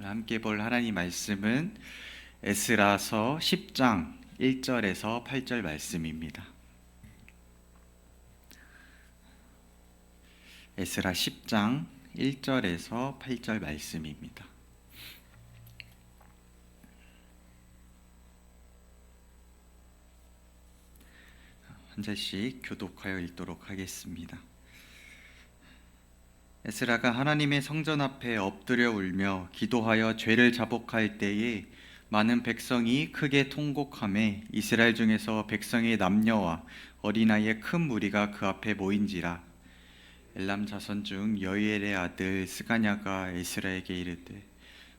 함께 볼 하나님 말씀은 에스라서 10장 1절에서 8절 말씀입니다. 에스라 10장 1절에서 8절 말씀입니다. 한 절씩 교독하여 읽도록 하겠습니다. 에스라가 하나님의 성전 앞에 엎드려 울며 기도하여 죄를 자복할 때에 많은 백성이 크게 통곡하매 이스라엘 중에서 백성의 남녀와 어린아이의 큰 무리가 그 앞에 모인지라. 엘람 자손 중 여이엘의 아들 스가냐가 에스라에게 이르되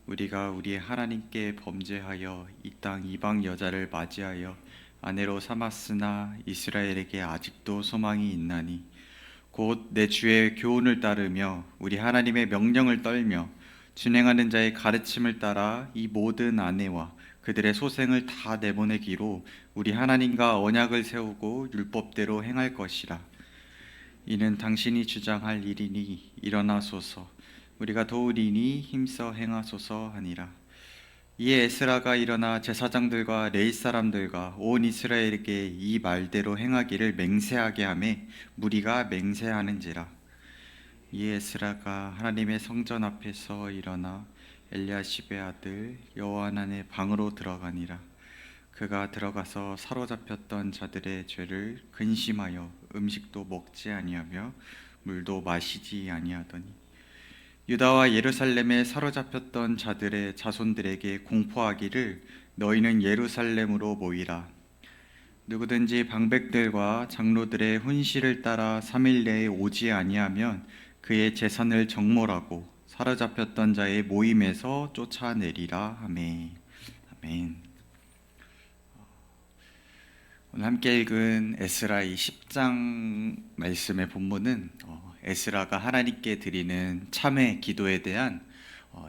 우리가 우리의 하나님께 범죄하여 이 땅 이방 여자를 맞이하여 아내로 삼았으나 이스라엘에게 아직도 소망이 있나니 곧 내 주의 교훈을 따르며 우리 하나님의 명령을 떨며 준행하는 자의 가르침을 따라 이 모든 아내와 그들의 소생을 다 내보내기로 우리 하나님과 언약을 세우고 율법대로 행할 것이라. 이는 당신이 주장할 일이니 일어나소서, 우리가 도우리니 힘써 행하소서 하니라. 이에 에스라가 일어나 제사장들과 레위 사람들과 온 이스라엘에게 이 말대로 행하기를 맹세하게 하매 무리가 맹세하는지라. 이에 에스라가 하나님의 성전 앞에서 일어나 엘리야십의 아들 여호하난의 방으로 들어가니라. 그가 들어가서 사로잡혔던 자들의 죄를 근심하여 음식도 먹지 아니하며 물도 마시지 아니하더니 유다와 예루살렘에 사로잡혔던 자들의 자손들에게 공포하기를 너희는 예루살렘으로 모이라. 누구든지 방백들과 장로들의 훈시를 따라 3일 내에 오지 아니하면 그의 재산을 정몰하고 사로잡혔던 자의 모임에서 쫓아내리라 하매. 아멘. 오늘 함께 읽은 에스라 이 10장 말씀의 본문은 에스라가 하나님께 드리는 참회 기도에 대한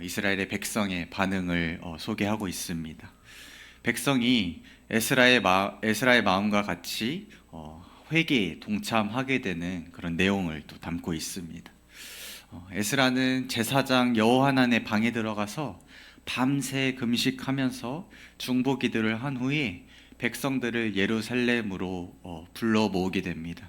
이스라엘의 백성의 반응을 소개하고 있습니다. 백성이 에스라의 마음과 같이 회개에 동참하게 되는 그런 내용을 또 담고 있습니다. 에스라는 제사장 여호하난의 방에 들어가서 밤새 금식하면서 중보 기도를 한 후에 백성들을 예루살렘으로 불러 모으게 됩니다.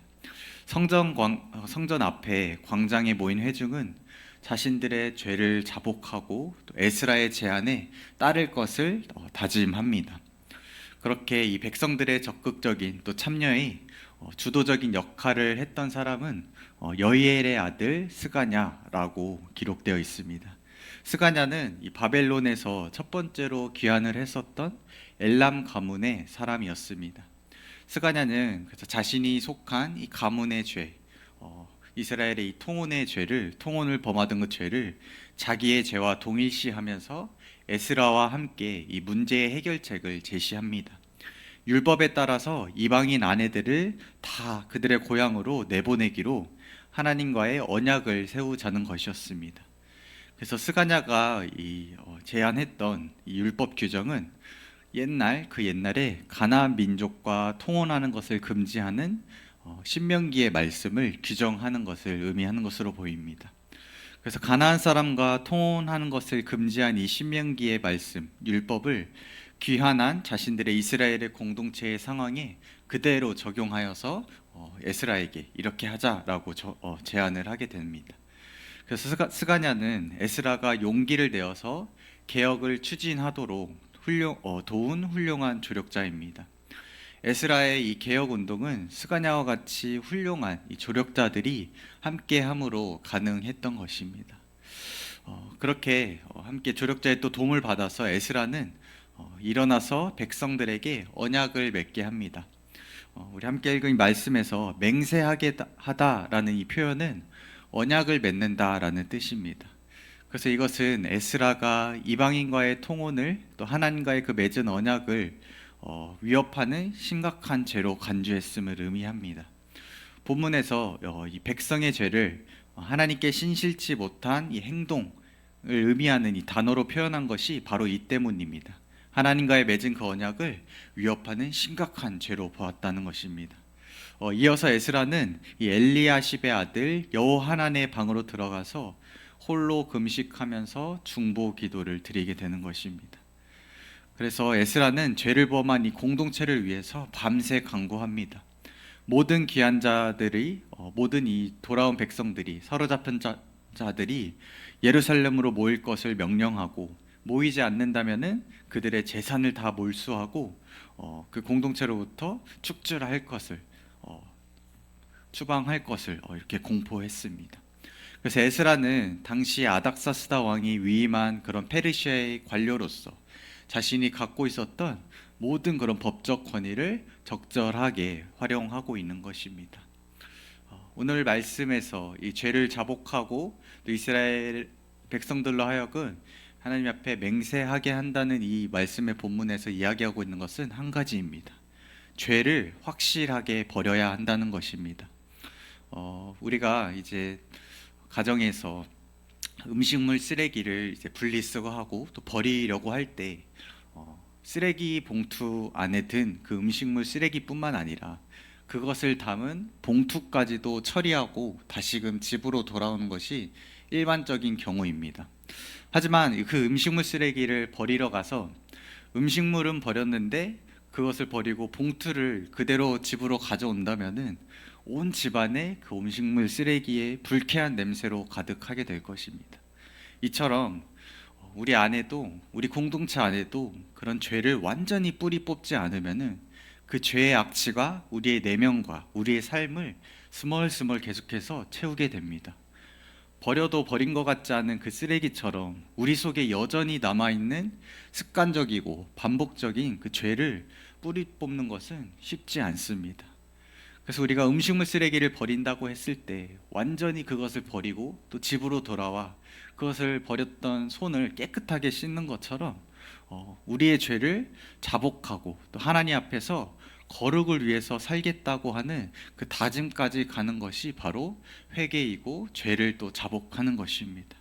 성전 앞에 광장에 모인 회중은 자신들의 죄를 자복하고 또 에스라의 제안에 따를 것을 다짐합니다. 그렇게 이 백성들의 적극적인 또 참여에 주도적인 역할을 했던 사람은 여이엘의 아들 스가냐라고 기록되어 있습니다. 스가냐는 이 바벨론에서 첫 번째로 귀환을 했었던 엘람 가문의 사람이었습니다. 스가냐는 그래서 자신이 속한 이 가문의 죄, 이스라엘의 이 통혼을 범하던 그 죄를 자기의 죄와 동일시하면서 에스라와 함께 이 문제의 해결책을 제시합니다. 율법에 따라서 이방인 아내들을 다 그들의 고향으로 내보내기로 하나님과의 언약을 세우자는 것이었습니다. 그래서 스가냐가 제안했던 이 율법 규정은 옛날에 가나안 민족과 통혼하는 것을 금지하는 신명기의 말씀을 규정하는 것을 의미하는 것으로 보입니다. 그래서 가나안 사람과 통혼하는 것을 금지한 이 신명기의 말씀, 율법을 귀환한 자신들의 이스라엘의 공동체의 상황에 그대로 적용하여서 에스라에게 이렇게 하자라고 제안을 하게 됩니다. 그래서 스가냐는 에스라가 용기를 내어서 개혁을 추진하도록 도운 훌륭한 조력자입니다. 에스라의 이 개혁 운동은 스가냐와 같이 훌륭한 이 조력자들이 함께함으로 가능했던 것입니다. 그렇게 함께 조력자의 또 도움을 받아서 에스라는 일어나서 백성들에게 언약을 맺게 합니다. 우리 함께 읽은 이 말씀에서 맹세하게 하다라는 이 표현은 언약을 맺는다라는 뜻입니다. 그래서 이것은 에스라가 이방인과의 통혼을 또 하나님과의 그 맺은 언약을 위협하는 심각한 죄로 간주했음을 의미합니다. 본문에서 이 백성의 죄를 하나님께 신실치 못한 이 행동을 의미하는 이 단어로 표현한 것이 바로 이 때문입니다. 하나님과의 맺은 그 언약을 위협하는 심각한 죄로 보았다는 것입니다. 이어서 에스라는 이 엘리야십의 아들 여호하난의 방으로 들어가서 홀로 금식하면서 중보 기도를 드리게 되는 것입니다. 그래서 에스라는 죄를 범한 이 공동체를 위해서 밤새 간구합니다. 모든 귀한 자들이 모든 이 돌아온 백성들이 사로잡힌 자들이 예루살렘으로 모일 것을 명령하고, 모이지 않는다면은 그들의 재산을 다 몰수하고 그 공동체로부터 축출할 것을 추방할 것을 이렇게 공포했습니다. 그래서 에스라는 당시 아닥사스다 왕이 위임한 그런 페르시아의 관료로서 자신이 갖고 있었던 모든 그런 법적 권위를 적절하게 활용하고 있는 것입니다. 오늘 말씀에서 이 죄를 자복하고 또 이스라엘 백성들로 하여금 하나님 앞에 맹세하게 한다는 이 말씀의 본문에서 이야기하고 있는 것은 한 가지입니다. 죄를 확실하게 버려야 한다는 것입니다. 우리가 이제 가정에서 음식물 쓰레기를 이제 분리수거하고 또 버리려고 할 때 쓰레기 봉투 안에 든 그 음식물 쓰레기뿐만 아니라 그것을 담은 봉투까지도 처리하고 다시금 집으로 돌아오는 것이 일반적인 경우입니다. 하지만 그 음식물 쓰레기를 버리러 가서 음식물은 버렸는데 그것을 버리고 봉투를 그대로 집으로 가져온다면은 온 집안에 그 음식물 쓰레기의 불쾌한 냄새로 가득하게 될 것입니다. 이처럼 우리 안에도, 우리 공동체 안에도 그런 죄를 완전히 뿌리 뽑지 않으면은 그 죄의 악취가 우리의 내면과 우리의 삶을 스멀스멀 계속해서 채우게 됩니다. 버려도 버린 것 같지 않은 그 쓰레기처럼 우리 속에 여전히 남아있는 습관적이고 반복적인 그 죄를 뿌리 뽑는 것은 쉽지 않습니다. 그래서 우리가 음식물 쓰레기를 버린다고 했을 때 완전히 그것을 버리고 또 집으로 돌아와 그것을 버렸던 손을 깨끗하게 씻는 것처럼 우리의 죄를 자복하고 또 하나님 앞에서 거룩을 위해서 살겠다고 하는 그 다짐까지 가는 것이 바로 회개이고 죄를 또 자복하는 것입니다.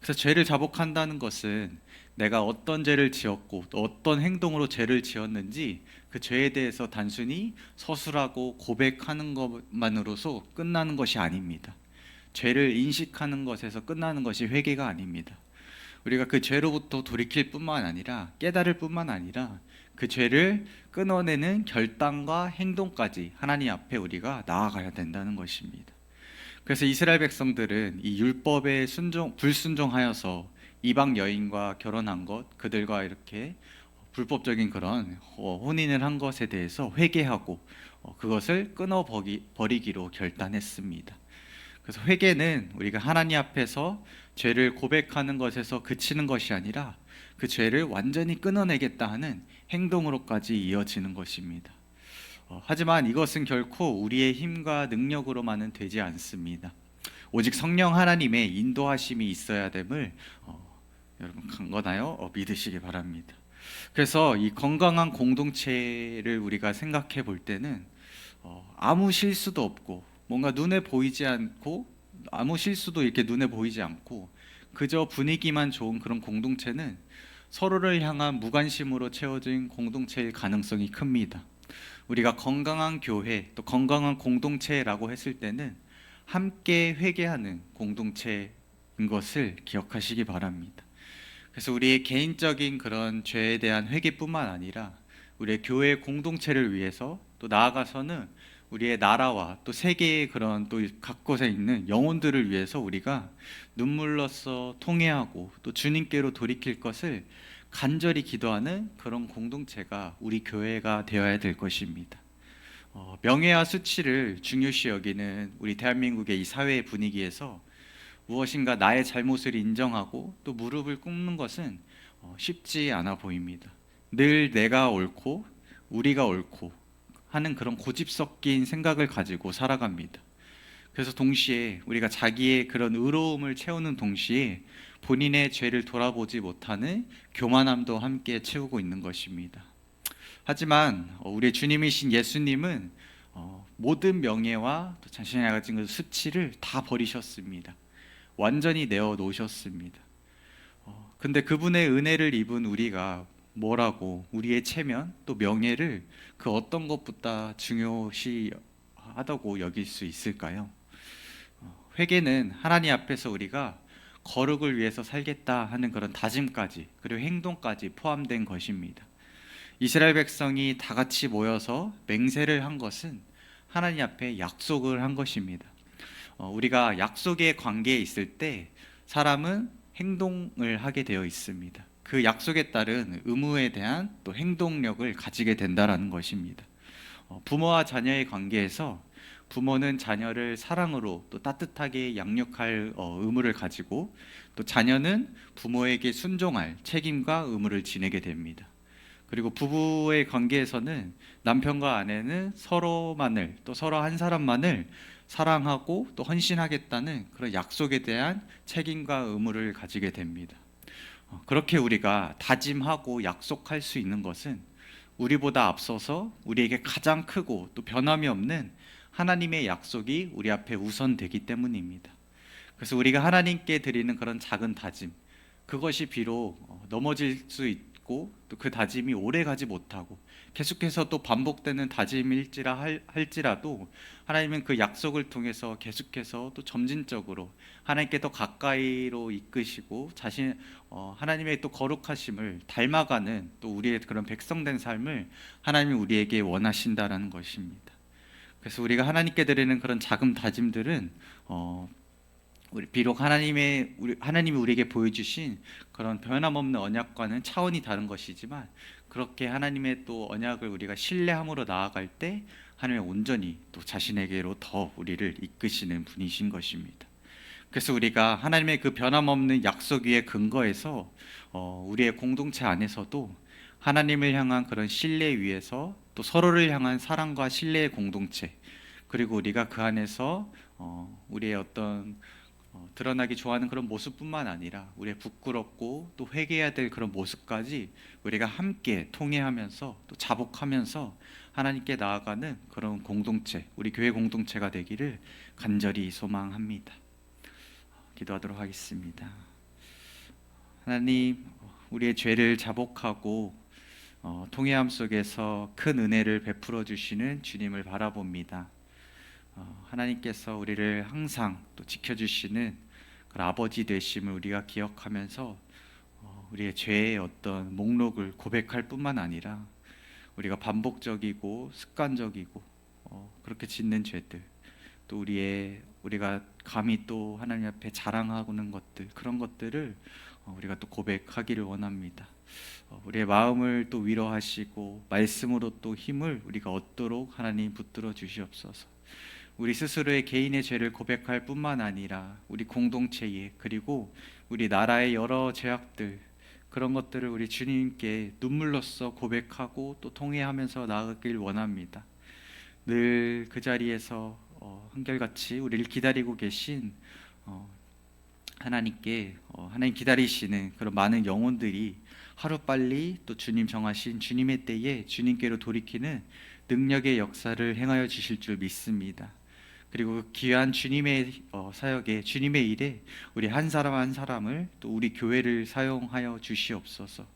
그래서 죄를 자복한다는 것은 내가 어떤 죄를 지었고 또 어떤 행동으로 죄를 지었는지 그 죄에 대해서 단순히 서술하고 고백하는 것만으로서 끝나는 것이 아닙니다. 죄를 인식하는 것에서 끝나는 것이 회개가 아닙니다. 우리가 그 죄로부터 돌이킬 뿐만 아니라 깨달을 뿐만 아니라 그 죄를 끊어내는 결단과 행동까지 하나님 앞에 우리가 나아가야 된다는 것입니다. 그래서 이스라엘 백성들은 이 율법에 불순종하여서 이방 여인과 결혼한 것, 그들과 이렇게 불법적인 그런 혼인을 한 것에 대해서 회개하고 그것을 버리기로 결단했습니다. 그래서 회개는 우리가 하나님 앞에서 죄를 고백하는 것에서 그치는 것이 아니라 그 죄를 완전히 끊어내겠다 하는 행동으로까지 이어지는 것입니다. 하지만 이것은 결코 우리의 힘과 능력으로만은 되지 않습니다. 오직 성령 하나님의 인도하심이 있어야 됨을 여러분 강건하여 믿으시기 바랍니다. 그래서 이 건강한 공동체를 우리가 생각해 볼 때는 아무 실수도 없고 뭔가 눈에 보이지 않고 아무 실수도 이렇게 눈에 보이지 않고 그저 분위기만 좋은 그런 공동체는 서로를 향한 무관심으로 채워진 공동체일 가능성이 큽니다. 우리가 건강한 교회 또 건강한 공동체라고 했을 때는 함께 회개하는 공동체인 것을 기억하시기 바랍니다. 그래서 우리의 개인적인 그런 죄에 대한 회개뿐만 아니라 우리의 교회 공동체를 위해서 또 나아가서는 우리의 나라와 또 세계의 그런 또 각 곳에 있는 영혼들을 위해서 우리가 눈물로써 통회하고 또 주님께로 돌이킬 것을 간절히 기도하는 그런 공동체가 우리 교회가 되어야 될 것입니다. 명예와 수치를 중요시 여기는 우리 대한민국의 이 사회의 분위기에서 무엇인가 나의 잘못을 인정하고 또 무릎을 꿇는 것은 쉽지 않아 보입니다. 늘 내가 옳고 우리가 옳고 하는 그런 고집 섞인 생각을 가지고 살아갑니다. 그래서 동시에 우리가 자기의 그런 의로움을 채우는 동시에 본인의 죄를 돌아보지 못하는 교만함도 함께 채우고 있는 것입니다. 하지만 우리 주님이신 예수님은 모든 명예와 또 자신이 가진 그 수치를 다 버리셨습니다. 완전히 내어 놓으셨습니다. 근데 그분의 은혜를 입은 우리가 뭐라고 우리의 체면 또 명예를 그 어떤 것보다 중요시하다고 여길 수 있을까요? 회개는 하나님 앞에서 우리가 거룩을 위해서 살겠다 하는 그런 다짐까지, 그리고 행동까지 포함된 것입니다. 이스라엘 백성이 다 같이 모여서 맹세를 한 것은 하나님 앞에 약속을 한 것입니다. 우리가 약속의 관계에 있을 때 사람은 행동을 하게 되어 있습니다. 그 약속에 따른 의무에 대한 또 행동력을 가지게 된다라는 것입니다. 부모와 자녀의 관계에서 부모는 자녀를 사랑으로 또 따뜻하게 양육할 의무를 가지고, 또 자녀는 부모에게 순종할 책임과 의무를 지니게 됩니다. 그리고 부부의 관계에서는 남편과 아내는 서로만을, 또 서로 한 사람만을 사랑하고 또 헌신하겠다는 그런 약속에 대한 책임과 의무를 가지게 됩니다. 그렇게 우리가 다짐하고 약속할 수 있는 것은 우리보다 앞서서 우리에게 가장 크고 또 변함이 없는 하나님의 약속이 우리 앞에 우선되기 때문입니다. 그래서 우리가 하나님께 드리는 그런 작은 다짐, 그것이 비록 넘어질 수 있고 또 그 다짐이 오래 가지 못하고 계속해서 또 반복되는 할지라도 하나님은 그 약속을 통해서 계속해서 또 점진적으로 하나님께 더 가까이로 이끄시고 하나님의 또 거룩하심을 닮아가는 또 우리의 그런 백성된 삶을 하나님이 우리에게 원하신다라는 것입니다. 그래서 우리가 하나님께 드리는 그런 작은 다짐들은 비록 하나님이 우리에게 보여주신 그런 변함없는 언약과는 차원이 다른 것이지만, 그렇게 하나님의 또 언약을 우리가 신뢰함으로 나아갈 때 하나님은 온전히 또 자신에게로 더 우리를 이끄시는 분이신 것입니다. 그래서 우리가 하나님의 그 변함없는 약속 위에 근거해서 우리의 공동체 안에서도 하나님을 향한 그런 신뢰 위에서 또 서로를 향한 사랑과 신뢰의 공동체, 그리고 우리가 그 안에서 우리의 어떤 드러나기 좋아하는 그런 모습뿐만 아니라 우리의 부끄럽고 또 회개해야 될 그런 모습까지 우리가 함께 통회하면서 또 자복하면서 하나님께 나아가는 그런 공동체, 우리 교회 공동체가 되기를 간절히 소망합니다. 기도하도록 하겠습니다. 하나님, 우리의 죄를 자복하고 통회함 속에서 큰 은혜를 베풀어 주시는 주님을 바라봅니다. 하나님께서 우리를 항상 또 지켜주시는 그런 아버지 되심을 우리가 기억하면서 우리의 죄의 어떤 목록을 고백할 뿐만 아니라 우리가 반복적이고 습관적이고 그렇게 짓는 죄들, 또 우리가 감히 또 하나님 앞에 자랑하는 것들, 그런 것들을 우리가 또 고백하기를 원합니다. 우리의 마음을 또 위로하시고 말씀으로 또 힘을 우리가 얻도록 하나님 붙들어 주시옵소서. 우리 스스로의 개인의 죄를 고백할 뿐만 아니라 우리 공동체에, 그리고 우리 나라의 여러 죄악들, 그런 것들을 우리 주님께 눈물로써 고백하고 또 통회하면서 나아가길 원합니다. 늘 그 자리에서 한결같이 우리를 기다리고 계신 하나님께 하나님 기다리시는 그런 많은 영혼들이 하루빨리 또 주님 정하신 주님의 때에 주님께로 돌이키는 능력의 역사를 행하여 주실 줄 믿습니다. 그리고 그 귀한 주님의 사역에, 주님의 일에 우리 한 사람 한 사람을, 또 우리 교회를 사용하여 주시옵소서.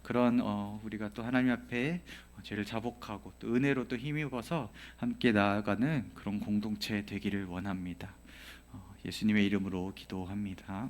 그런 우리가 또 하나님 앞에 죄를 자복하고 또 은혜로 또 힘입어서 함께 나아가는 그런 공동체 되기를 원합니다. 예수님의 이름으로 기도합니다.